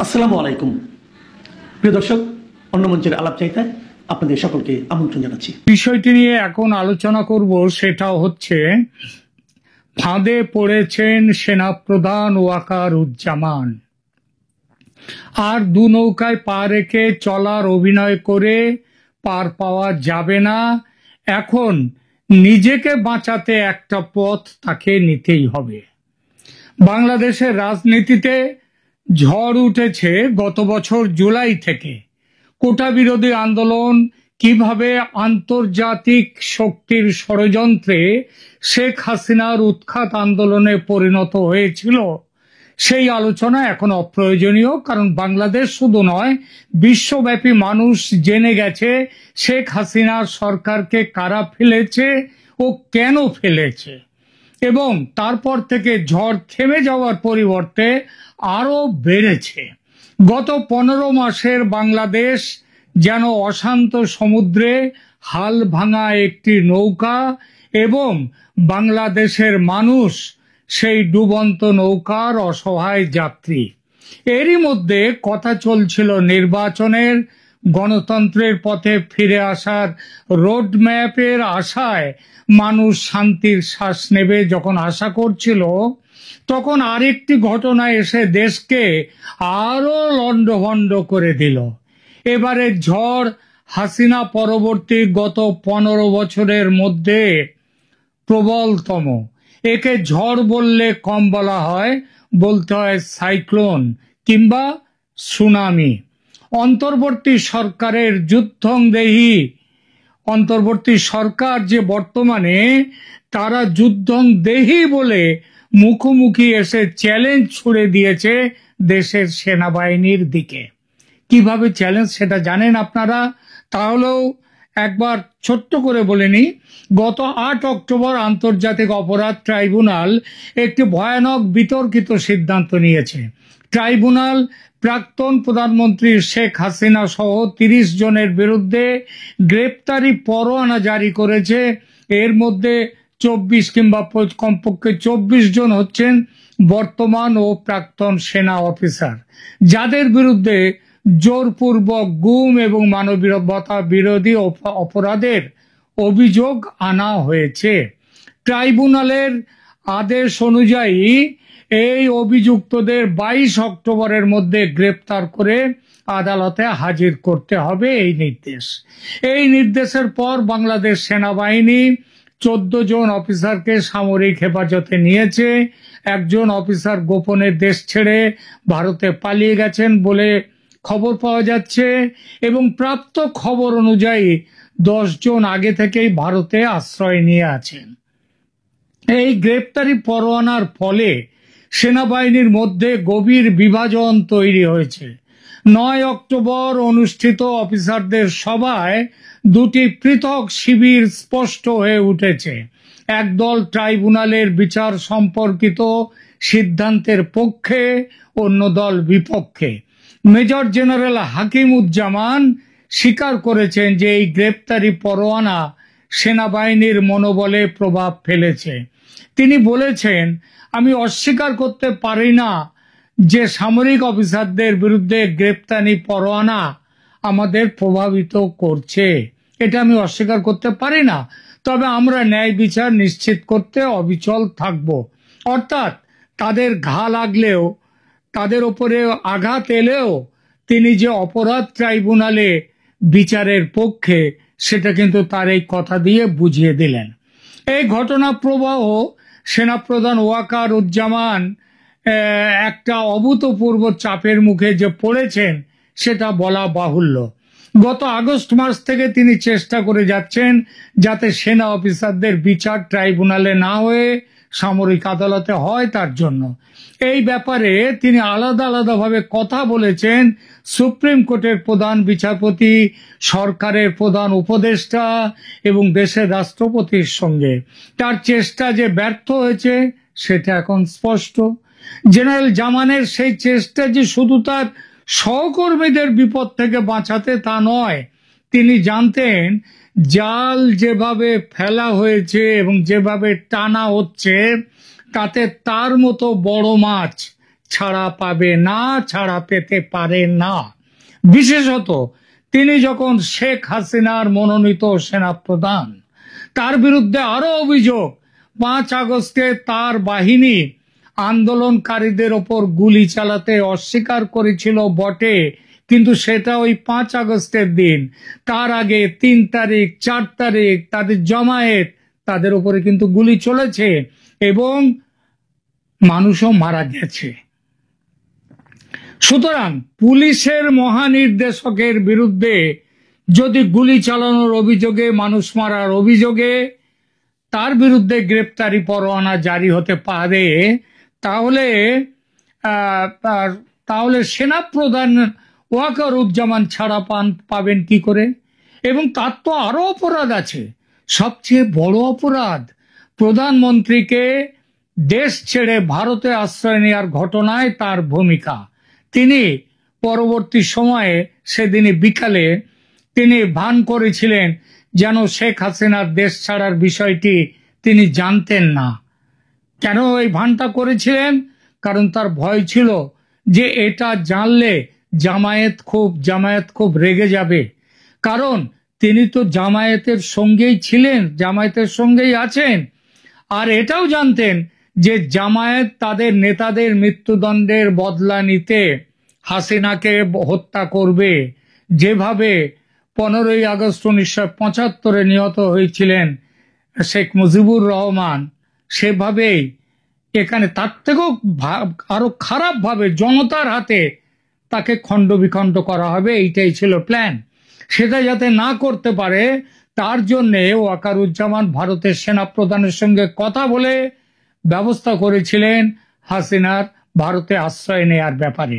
আসসালামু আলাইকুম প্রিয় দর্শক, অন্য মঞ্চের আলাপ চাইতায় আপনাদের সকলকে আমন্ত্রণ জানাচ্ছি। বিষয়টি নিয়ে এখন আলোচনা করব, সেটা হচ্ছে ফাঁদে পড়েছেন সেনাপ্রধান ওয়াকারুজ্জামান। আর দু নৌকায় পা রেখে চলার অভিনয় করে পার পাওয়া যাবে না। এখন নিজেকে বাঁচাতে একটা পথ তাকে নিতেই হবে। বাংলাদেশের রাজনীতিতে ঝড় উঠেছে গত বছর জুলাই থেকে। কোটা বিরোধী আন্দোলন কিভাবে আন্তর্জাতিক শক্তির ষড়যন্ত্রে শেখ হাসিনার উৎখাত আন্দোলনে পরিণত হয়েছিল, সেই আলোচনা এখন অপ্রয়োজনীয়। কারণ বাংলাদেশ শুধু নয়, বিশ্বব্যাপী মানুষ জেনে গেছে শেখ হাসিনার সরকারকে কারা ফেলেছে ও কেন ফেলেছে। এবং তারপর থেকে ঝড় থেমে যাওয়ার পরিবর্তে আরো বেড়েছে। গত 15 মাসের বাংলাদেশ যেন অশান্ত সমুদ্রে হাল ভাঙা একটি নৌকা, এবং বাংলাদেশের মানুষ সেই ডুবন্ত নৌকার অসহায় যাত্রী। এরই মধ্যে কথা চলছিল নির্বাচনের, গণতন্ত্রের পথে ফিরে আসার রোডম্যাপের আশায় মানুষ শান্তির শ্বাস নেবে যখন আশা করছিল, তখন আরেকটি ঘটনা এসে দেশকে আরো লন্ডভন্ড করে দিল। এবারে ঝড় হাসিনা পরবর্তী গত 15 বছরের মধ্যে প্রবলতম। একে ঝড় বললে কম বলা হয়, বলতে হয় সাইক্লোন কিংবা সুনামি। অন্তর্বর্তী সরকারের যুদ্ধংদেহী অন্তর্বর্তী সরকার যে বর্তমানে, তারা যুদ্ধংদেহী বলে মুখোমুখি এসে চ্যালেঞ্জ ছুড়ে দিয়েছে দেশের সেনাবাহিনীর দিকে। কিভাবে চ্যালেঞ্জ সেটা জানেন আপনারা? তাহলেও একবার ছোট্ট করে বলে নিই। গত 8 অক্টোবর আন্তর্জাতিক অপরাধ ট্রাইব্যুনাল একটি ভয়ানক বিতর্কিত সিদ্ধান্ত নিয়েছে। ট্রাইব্যুনাল প্রাক্তন প্রধানমন্ত্রী শেখ হাসিনা সহ 30 জনের বিরুদ্ধে গ্রেপ্তারি পরোয়ানা জারি করেছে। এর মধ্যে 24 কিংবা কমপক্ষে 24 জন হচ্ছেন বর্তমান ও প্রাক্তন সেনা অফিসার, যাদের বিরুদ্ধে জোরপূর্বক গুম এবং মানবতা বিরোধী অপরাধের অভিযোগ আনা হয়েছে। ট্রাইব্যুনালের আদেশ অনুযায়ী এই অভিযুক্তদের 22 অক্টোবরের মধ্যে গ্রেপ্তার করে আদালতে হাজির করতে হবে এই নির্দেশের পর বাংলাদেশ সেনাবাহিনী 14 জন অফিসারকে সামরিক হেফাজতে নিয়েছে। একজন অফিসার গোপনে দেশ ছেড়ে ভারতে পালিয়ে গেছেন বলে খবর পাওয়া যাচ্ছে, এবং প্রাপ্ত খবর অনুযায়ী 10 জন আগে থেকেই ভারতে আশ্রয় নিয়ে আছেন। এই গ্রেপ্তারি পরোয়ানার ফলে সেনাবাহিনীর মধ্যে গভীর বিভাজন তৈরি হয়েছে। 9 অক্টোবর অনুষ্ঠিত অফিসারদের সভায় দুটি পৃথক শিবির স্পষ্ট হয়ে উঠেছে। একদল ট্রাইব্যুনালের বিচার সম্পর্কিত সিদ্ধান্তের পক্ষে, অন্য দল বিপক্ষে। মেজর জেনারেল হাকিমুজ্জামান স্বীকার করেছেন যে এই গ্রেপ্তারি পরোয়ানা সেনাবাহিনীর মনোবলে প্রভাব ফেলেছে। তিনি বলেছেন, আমি অস্বীকার করতে পারি না যে সামরিক অফিসারদের বিরুদ্ধে গ্রেপ্তারি পরোয়ানা আমাদের প্রভাবিত করছে। এটা আমি অস্বীকার করতে পারি না, তবে আমরা ন্যায় বিচার নিশ্চিত করতে অবিচল থাকব। অর্থাৎ তাদের ঘা লাগলেও, তাদের উপরে আঘাত এলেও তিনি যে অপরাধ ট্রাইব্যুনালে বিচারের পক্ষে, সেটা কিন্তু তার এই কথা দিয়ে বুঝিয়ে দিলেন। এই ঘটনা প্রবাহ সেনাপ্রধান ওয়াকারুজ্জামান একটা অভূতপূর্ব চাপের মুখে যে পড়েছেন, সেটা বলা বাহুল্য। গত আগস্ট মাস থেকে তিনি চেষ্টা করে যাচ্ছেন যাতে সেনা অফিসারদের বিচার ট্রাইব্যুনালে না হয়ে সামরিক আদালতে হয়। তার জন্য এই ব্যাপারে তিনি আলাদা আলাদাভাবে কথা বলেছেন সুপ্রিম কোর্টের প্রধান বিচারপতি, সরকারের প্রধান উপদেষ্টা এবং দেশের রাষ্ট্রপতির সঙ্গে। তার চেষ্টা যে ব্যর্থ হয়েছে সেটা এখন স্পষ্ট। জেনারেল জামানের সেই চেষ্টা যে শুধু তার সহকর্মীদের বিপদ থেকে বাঁচাতে তা নয়, তিনি জানতেন জাল যেভাবে ফেলা হয়েছে এবং যেভাবে টানা হচ্ছে, তাতে তার মতো বড় মাছ ছাড়া পাবে না, ছাড়া পেতে পারে না। বিশেষত তিনি যখন শেখ হাসিনার মনোনীত সেনাপ্রধান, তার বিরুদ্ধে আরো অভিযোগ 5 আগস্টে তার বাহিনী আন্দোলনকারীদের ওপর গুলি চালাতে অস্বীকার করেছিল বটে, কিন্তু সেটা ওই 5 আগস্টের দিন। তার আগে 3 তারিখ 4 তারিখ তাদের জমায়েত, তাদের উপরে কিন্তু গুলি চলেছে এবং মানুষও মারা গেছে। সুতরাং পুলিশের মহানির্দেশকের বিরুদ্ধে যদি গুলি চালানোর অভিযোগে, মানুষ মারার অভিযোগে তার বিরুদ্ধে গ্রেপ্তারি পরোয়ানা জারি হতে পারে, তাহলে তাহলে সেনাপ্রধান ওয়াকারুজ্জামান ছাড়া পাবেন কি করে? এবং তার তো আরো অপরাধ আছে। সবচেয়ে বড় অপরাধ, প্রধানমন্ত্রীকে দেশ ছেড়ে ভারতে আশ্রয় নেওয়ার ঘটনায় তার ভূমিকা। তিনি পরবর্তী সময়ে, সেদিনই বিকালে তিনি ভান করেছিলেন যেন শেখ হাসিনার দেশ ছাড়ার বিষয়টি তিনি জানতেন না। কেন এই ভানটা করেছিলেন? কারণ তার ভয় ছিল যে এটা জানলে জামায়াত খুব রেগে যাবে। কারণ তিনি তো জামায়াতের সঙ্গেই ছিলেন, জামায়াতের সঙ্গেই আছেন। আর এটাও জানতেন যে জামায়াত তাদের নেতাদের মৃত্যুদণ্ডের বদলা নিতে হাসিনাকে হত্যা করবে। যেভাবে 15ই আগস্ট 1975 নিহত হয়েছিলেন শেখ মুজিবুর রহমান, সেভাবেই এখানে তার থেকেও আরো খারাপ ভাবে জনতার হাতে তাকে খণ্ড বিখণ্ড করা হবে, এইটাই ছিল প্ল্যান। সেটা যাতে না করতে পারে তার জন্য ওয়াকারুজ্জামান ভারতের সেনাপ্রধানের সঙ্গে কথা বলে ব্যবস্থা করেছিলেন হাসিনার ভারতে আশ্রয় নেয়ার ব্যাপারে।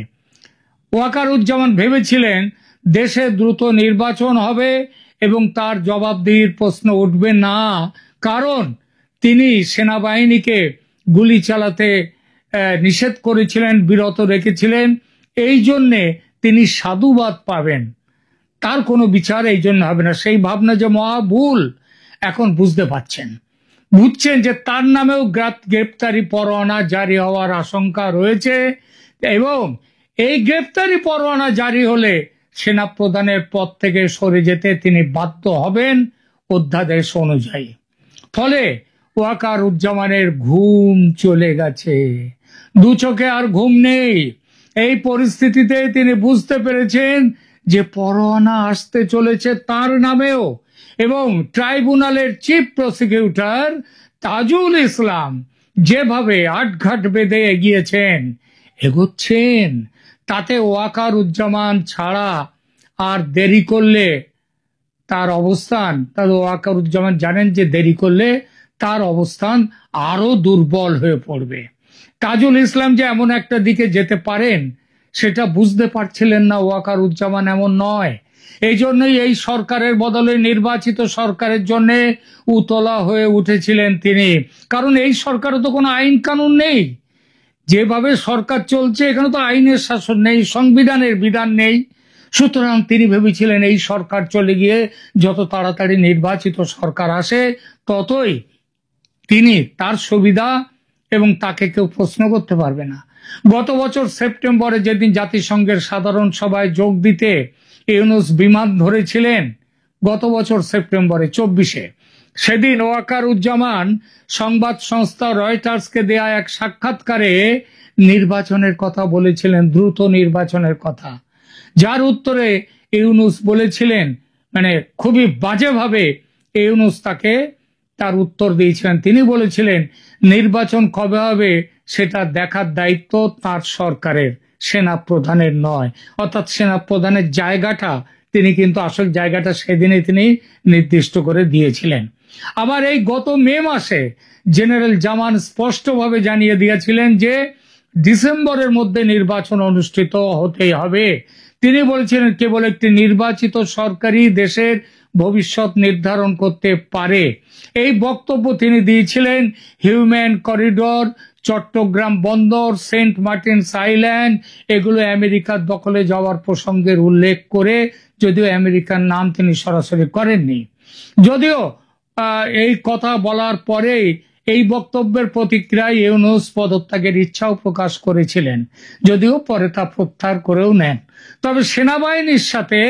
ওয়াকারুজ্জামান ভেবেছিলেন দেশে দ্রুত নির্বাচন হবে এবং তার জবাবদিহির প্রশ্ন উঠবে না, কারণ তিনি সেনাবাহিনীকে গুলি চালাতে নিষেধ করেছিলেন, বিরত রেখেছিলেন। এই জন্যে তিনি সাধুবাদ পাবেন, তার কোনো বিচার এই জন্য হবে না। সেই ভাবনা যে মহা ভুল, এখন বুঝছেন যে তার নামেও গ্রেপ্তারি পরোয়ানা জারি হওয়ার আশঙ্কা রয়েছে এবং এই গ্রেপ্তারি পরোয়ানা জারি হলে সেনাপ্রধানের পদ থেকে সরে যেতে তিনি বাধ্য হবেন অধ্যাদেশ অনুযায়ী। ফলে ওয়াকারুজ্জামানের ঘুম চলে গেছে, দু চোখে আর ঘুম নেই। এই পরিস্থিতিতে তিনি বুঝতে পেরেছেন যে পরোয়ানা আসতে চলেছে তার নামেও, এবং ট্রাইব্যুনালের চিফ প্রসিকিউটর তাজুল ইসলাম যেভাবে আটঘাট বেঁধে এগোচ্ছেন, তাতে ওয়াকারুজ্জামান ছাড়া আর দেরি করলে তার অবস্থান, ওয়াকারুজ্জামান জানেন যে দেরি করলে তার অবস্থান আরো দুর্বল হয়ে পড়বে। তাজুল ইসলাম যে এমন একটা দিকে যেতে পারেন সেটা বুঝতে পারছিলেন না ওয়াকারুজ্জামান, এমন নয়। এই জন্যই এই সরকারের বদলে নির্বাচিত সরকারের জন্য উতলা হয়ে উঠেছিলেন তিনি। কারণ এই সরকারে তো কোনো আইন কানুন নেই, যেভাবে সরকার চলছে এখানে তো আইনের শাসন নেই, সংবিধানের বিধান নেই। সুতরাং তিনি ভেবেছিলেন এই সরকার চলে গিয়ে যত তাড়াতাড়ি নির্বাচিত সরকার আসে ততই তিনি তার সুবিধা এবং তাকে কেউ প্রশ্ন করতে পারবে না। গত বছর সেপ্টেম্বরে যেদিন জাতিসংঘের সাধারণ সভায় যোগ দিতে ইউনূস বিমান ধরেছিলেন, গত বছর সেপ্টেম্বরে 24-এ, সেদিন ওয়াকারুজ্জামান সংবাদ সংস্থা রয়টার্সকে দেয়া এক সাক্ষাৎকারে নির্বাচনের কথা বলেছিলেন, দ্রুত নির্বাচনের কথা, যার উত্তরে ইউনূস বলেছিলেন, মানে খুবই বাজেভাবে ইউনূস তাকে তার উত্তর দিয়েছিলেন। তিনি বলেছিলেন নির্বাচন কবে হবে সেটা দেখার দায়িত্ব তার সরকারের, সেনা প্রধানের নয়। অর্থাৎ সেনা প্রধানের জায়গাটা তিনি কিন্তু আসল জায়গাটা সেদিনে তিনি নির্দিষ্ট করে দিয়েছিলেন। আবার এই গত মে মাসে জেনারেল জামান স্পষ্টভাবে জানিয়ে দিয়েছিলেন যে ডিসেম্বরের মধ্যে নির্বাচন অনুষ্ঠিত হতেই হবে। তিনি বলেছিলেন কেবল একটি নির্বাচিত সরকারই দেশের ভবিষ্যৎ নির্ধারণ করতে পারে। এই বক্তব্য তিনি দিয়েছিলেন হিউম্যান করিডোর, চট্টগ্রাম বন্দর, সেন্ট মার্টিনস আইল্যান্ড এগুলো আমেরিকার দখলে যাওয়ার প্রসঙ্গের উল্লেখ করে, যদিও আমেরিকার নাম তিনি সরাসরি করেননি। যদিও এই কথা বলার পরেই এই বক্তব্যের প্রতিক্রিয়ায় ইউনূস পদত্যাগের ইচ্ছাও প্রকাশ করেছিলেন, যদিও পরে তা প্রত্যাহার করেও নেন। তবে সেনাবাহিনীর সাথে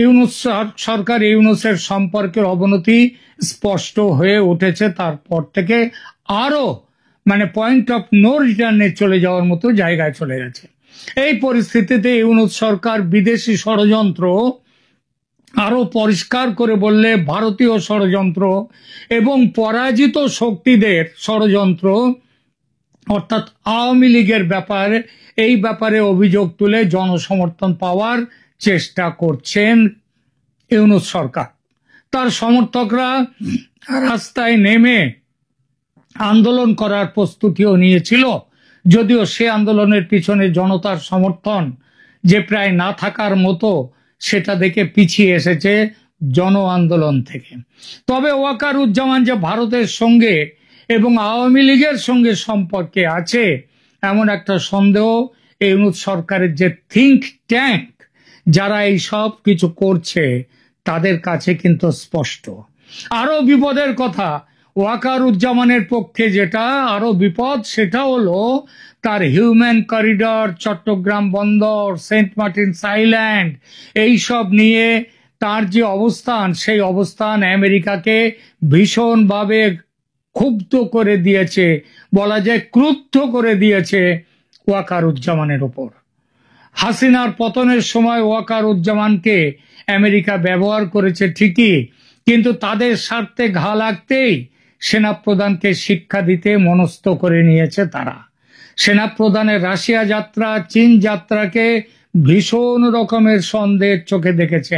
ইউনূসের সম্পর্কের অবনতি স্পষ্ট হয়ে উঠেছে তারপর থেকে। আরো পয়েন্ট অফ নো রিটার্নে চলে যাওয়ার মতো জায়গায় চলে গেছে। এই পরিস্থিতিতে ইউনূস সরকার বিদেশি ষড়যন্ত্র, আরো পরিষ্কার করে বললে ভারতীয় ষড়যন্ত্র এবং পরাজিত শক্তিদের ষড়যন্ত্র অর্থাৎ আওয়ামী লীগের ব্যাপারে অভিযোগ তুলে জনসমর্থন পাওয়ার চেষ্টা করছেন ইউনূস সরকার। তার সমর্থকরা রাস্তায় নেমে আন্দোলন করার প্রস্তুতিও নিয়েছিল, যদিও সে আন্দোলনের পিছনে জনতার সমর্থন যে প্রায় না থাকার মতো, সেটা দেখে পিছিয়ে এসেছে জন আন্দোলন থেকে। তবে ওয়াকারুজ্জামান যে ভারতের সঙ্গে এবং আওয়ামী লীগের সঙ্গে সম্পর্কে আছে এমন একটা সন্দেহ ইউনূস সরকারের যে থিঙ্ক ট্যাঙ্ক যারা এই সব কিছু করছে তাদের কাছে কিন্তু স্পষ্ট। আরো বিপদের কথা, ওয়াকারুজ্জামানের পক্ষে যেটা আরো বিপদ সেটা হলো তার হিউম্যান করিডর, চট্টগ্রাম বন্দর, সেন্ট মার্টিনস আইল্যান্ড, এইসব নিয়ে তার যে অবস্থান, সেই অবস্থান আমেরিকাকে ভীষণভাবে ক্ষুব্ধ করে দিয়েছে, বলা যায় ক্রুদ্ধ করে দিয়েছে ওয়াকারুজ্জামানের উপর। হাসিনার পতনের সময় ওয়াকারুজ্জামানকে আমেরিকা ব্যবহার করেছে ঠিকই, কিন্তু তাদের স্বার্থে ঘা লাগতেই সেনাপ্রধানকে শিক্ষা দিতে মনস্থ করে নিয়েছে তারা। সেনাপ্রধানের রাশিয়া যাত্রা, চীন যাত্রাকে ভীষণ রকমের সন্দেহের চোখে দেখেছে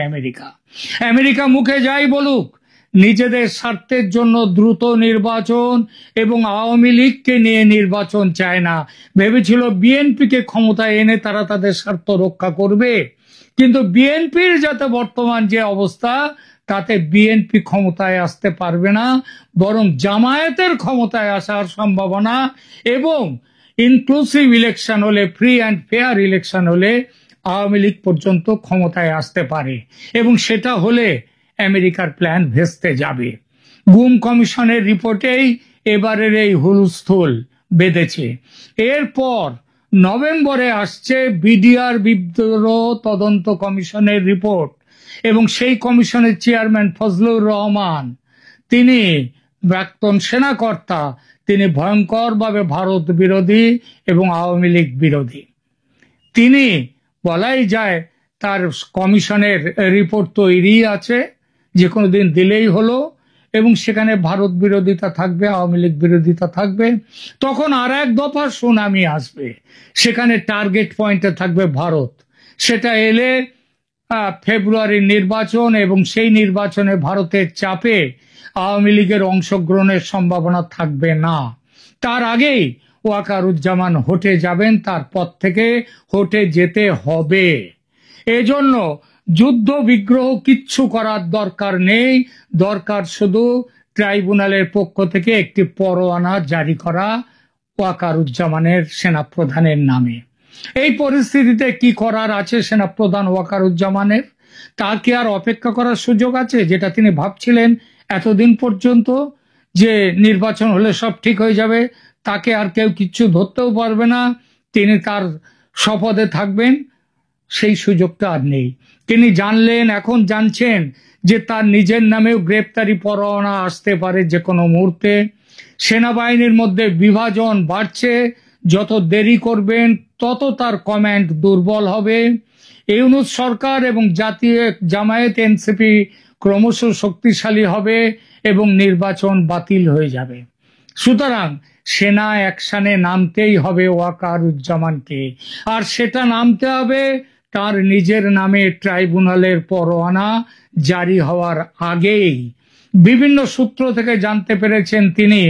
আমেরিকা মুখে যাই বলুক, নিজেদের স্বার্থের জন্য দ্রুত নির্বাচন এবং আওয়ামী লীগকে নিয়ে নির্বাচন চায় না। ভেবেছিল বিএনপিকে ক্ষমতায় এনে তারা তাদের স্বার্থ রক্ষা করবে, কিন্তু বিএনপির যাতে বর্তমান যে অবস্থা তাতে বিএনপি ক্ষমতায় আসতে পারবে না, বরং জামায়াতের ক্ষমতায় আসার সম্ভাবনা এবং ইনক্লুসিভ ইলেকশন হলে, ফ্রি অ্যান্ড ফেয়ার ইলেকশন হলে আওয়ামী লীগ পর্যন্ত ক্ষমতায় আসতে পারে, এবং সেটা হলে আমেরিকার প্ল্যান ভেস্তে যাবে। গুম কমিশনের রিপোর্টেই এবারের এই হুলস্থুল বেঁধেছে। এরপর নভেম্বরে আসছে বিডিআর বিদ্রোহ তদন্ত কমিশনের রিপোর্ট, এবং সেই কমিশনের চেয়ারম্যান ফজলুর রহমান, তিনি প্রাক্তন সেনাকর্তা, তিনি ভয়ঙ্করভাবে ভারত বিরোধী এবং আওয়ামী লীগ বিরোধী। তিনি বলাই যায় তার কমিশনের রিপোর্ট তৈরি আছে, যে কোনো দিন দিলেই হলো, এবং সেখানে ভারত বিরোধিতা থাকবে, আওয়ামী লীগ বিরোধিতা থাকবে। তখন আর এক দফা সুনামি আসবে, সেখানে টার্গেট পয়েন্টে থাকবে ভারত। সেটা এলে ফেব্রুয়ারির নির্বাচন, এবং সেই নির্বাচনে ভারতের চাপে আওয়ামী লীগের অংশগ্রহণের সম্ভাবনা থাকবে না। তার আগেই ওয়াকারুজ্জামান হটে যাবেন, তার পথ থেকে হটে যেতে হবে। এজন্য যুদ্ধ বিগ্রহ কিচ্ছু করার দরকার নেই, দরকার শুধু ট্রাইব্যুনালের পক্ষ থেকে একটি পরোয়ানা জারি করা ওয়াকারুজ্জামানের, সেনাপ্রধানের নামে। এই পরিস্থিতিতে কি করার আছে সেনাপ্রধান ওয়াকারুজ্জামানের? তা কি আর অপেক্ষা করার সুযোগ আছে, যেটা তিনি ভাবছিলেন এতদিন পর্যন্ত, যে নির্বাচন হলে সব ঠিক হয়ে যাবে, তাকে আর কেউ কিচ্ছু ধরতেও পারবে না, তিনি তার শপথে থাকবেন? সেই সুযোগটা আর নেই। তিনি এখন জানছেন যে তার নিজের নামেও গ্রেপ্তারি পরোয়ানা আসতে পারে যে কোনো মুহূর্তে। সেনাবাহিনীর মধ্যে বিভাজন বাড়ছে, যত দেরি করবেন তত তার কমান্ড দুর্বল হবে। ইউনূস সরকার এবং জাতীয় জামায়াত এনসিপি ক্রমশ শক্তিশালী হবে এবং নির্বাচন বাতিল হয়ে যাবে। সুতরাং সেনা অ্যাকশনে নামতেই হবে ওয়াকারুজ্জামানকে, আর সেটা নামতে হবে তার নিজের নামে ট্রাইব্যুনালের পরোয়ানা জারি হওয়ার আগেই। বিভিন্ন সূত্র থেকে জানতে পেরেছেন তিনি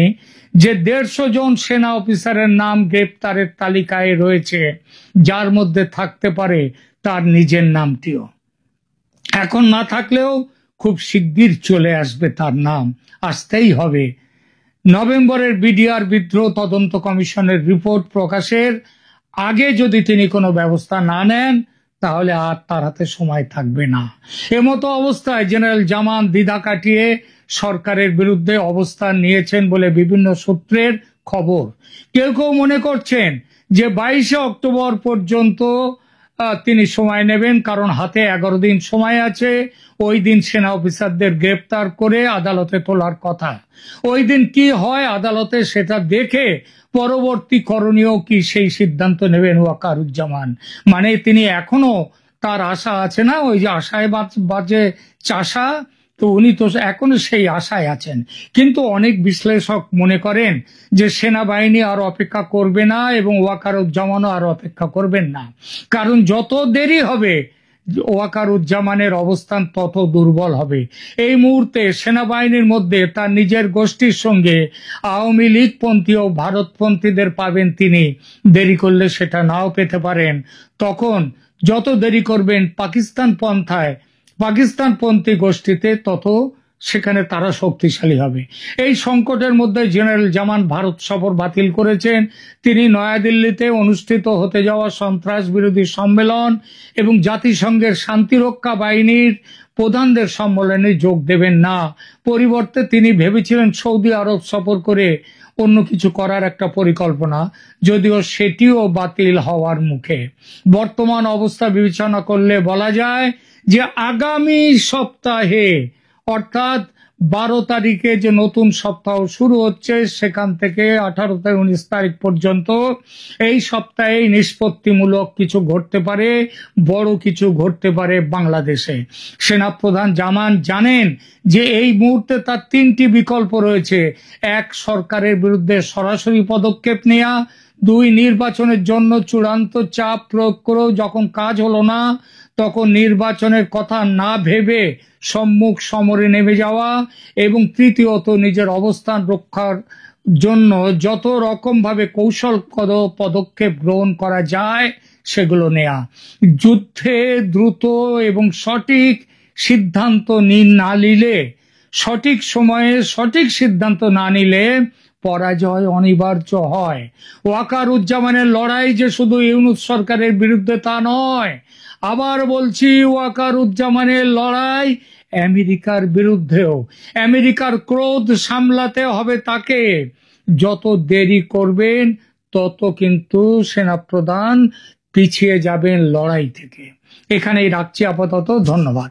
যে 150 জন সেনা অফিসারের নাম গ্রেপ্তারের তালিকায় রয়েছে, যার মধ্যে থাকতে পারে তার নিজের নামটিও। এখন না থাকলেও খুব শিগগির চলে আসবে, তার নাম আসতেই হবে। নভেম্বরের বিডিআর বিদ্রোহ তদন্ত কমিশনের রিপোর্ট প্রকাশের আগে যদি তিনি কোনো ব্যবস্থা না নেন, তাহলে আর তার হাতে সময় থাকবে না। এমতো অবস্থায় জেনারেল জামান দ্বিধা কাটিয়ে সরকারের বিরুদ্ধে অবস্থান নিয়েছেন বলে বিভিন্ন সূত্রের খবর। কেউ কেউ মনে করছেন যে 22শে অক্টোবর পর্যন্ত তিনি সময় নেবেন, কারণ হাতে 11 দিন সময় আছে। ওই দিন সেনা অফিসারদের গ্রেপ্তার করে আদালতে তোলার কথা। ওই দিন কি হয় আদালতে সেটা দেখে পরবর্তী করণীয় কি সেই সিদ্ধান্ত নেবেন ওয়াকারুজ্জামান। মানে তিনি এখনো তার আশা আছে না, ওই যে আশায় বাজে চাষা, তো উনি তো এখনো সেই আশায় আছেন। কিন্তু অনেক বিশ্লেষক মনে করেন যে সেনাবাহিনী আর অপেক্ষা করবে না এবং ওয়াকারুজ্জামানও আর অপেক্ষা করবেন না, কারণ যত দেরি হবে ওয়াকারুজ্জামানের অবস্থান তত দুর্বল হবে। এই মুহূর্তে সেনাবাহিনীর মধ্যে তার নিজের গোষ্ঠীর সঙ্গে আওয়ামী লীগপন্থী ও ভারতপন্থীদের পাবেন তিনি, দেরি করলে সেটা নাও পেতে পারেন। তখন যত দেরি করবেন পাকিস্তানপন্থী গোষ্ঠীতে, তত সেখানে তারা শক্তিশালী হবে। এই সংকটের মধ্যে জেনারেল জামান ভারত সফর বাতিল করেছেন। তিনি নয়াদিল্লিতে অনুষ্ঠিত হতে যাওয়া সন্ত্রাস বিরোধী সম্মেলন এবং জাতিসংঘের শান্তিরক্ষা বাহিনীর প্রধানদের সম্মেলনে যোগ দেবেন না। পরিবর্তে তিনি ভেবেছিলেন সৌদি আরব সফর করে অন্য কিছু করার একটা পরিকল্পনা, যদিও সেটিও বাতিল হওয়ার মুখে। বর্তমান অবস্থা বিবেচনা করলে বলা যায় যে আগামী সপ্তাহে, অর্থাৎ 12 তারিখে যে নতুন সপ্তাহ শুরু হচ্ছে, সেখান থেকে 18 থেকে 19 তারিখ পর্যন্ত এই সপ্তাহে নিষ্পত্তিমূলক কিছু ঘটতে পারে, বড় কিছু ঘটতে পারে বাংলাদেশে। সেনাপ্রধান জামান জানেন যে এই মুহূর্তে তার 3টি বিকল্প রয়েছে। 1, সরকারের বিরুদ্ধে সরাসরি পদক্ষেপ নেওয়া। 2, নির্বাচনের জন্য চূড়ান্ত চাপ প্রয়োগ করেও যখন কাজ হলো না, তখন নির্বাচনের কথা না ভেবে সম্মুখ সমরে নেমে যাওয়া। এবং তৃতীয়ত, নিজের অবস্থান রক্ষার জন্য যত রকম ভাবে কৌশলগত পদক্ষেপ গ্রহণ করা যায় সেগুলো নেয়া। যুদ্ধে দ্রুত এবং সঠিক সিদ্ধান্ত না নিলে, সঠিক সময়ে সঠিক সিদ্ধান্ত না নিলে পরাজয় অনিবার্য হয়। ওয়াকারুজ্জামানের লড়াই যে শুধু ইউনূস সরকারের বিরুদ্ধে তা নয়, আবার বলছি, ওয়াকারুজ্জামানের লড়াই আমেরিকার বিরুদ্ধেও। আমেরিকার ক্রোধ সামলাতে হবে তাকে। যত দেরি করবেন তত কিন্তু সেনাপ্রধান পিছিয়ে যাবেন লড়াই থেকে। এখানেই রাখছি আপাতত। ধন্যবাদ।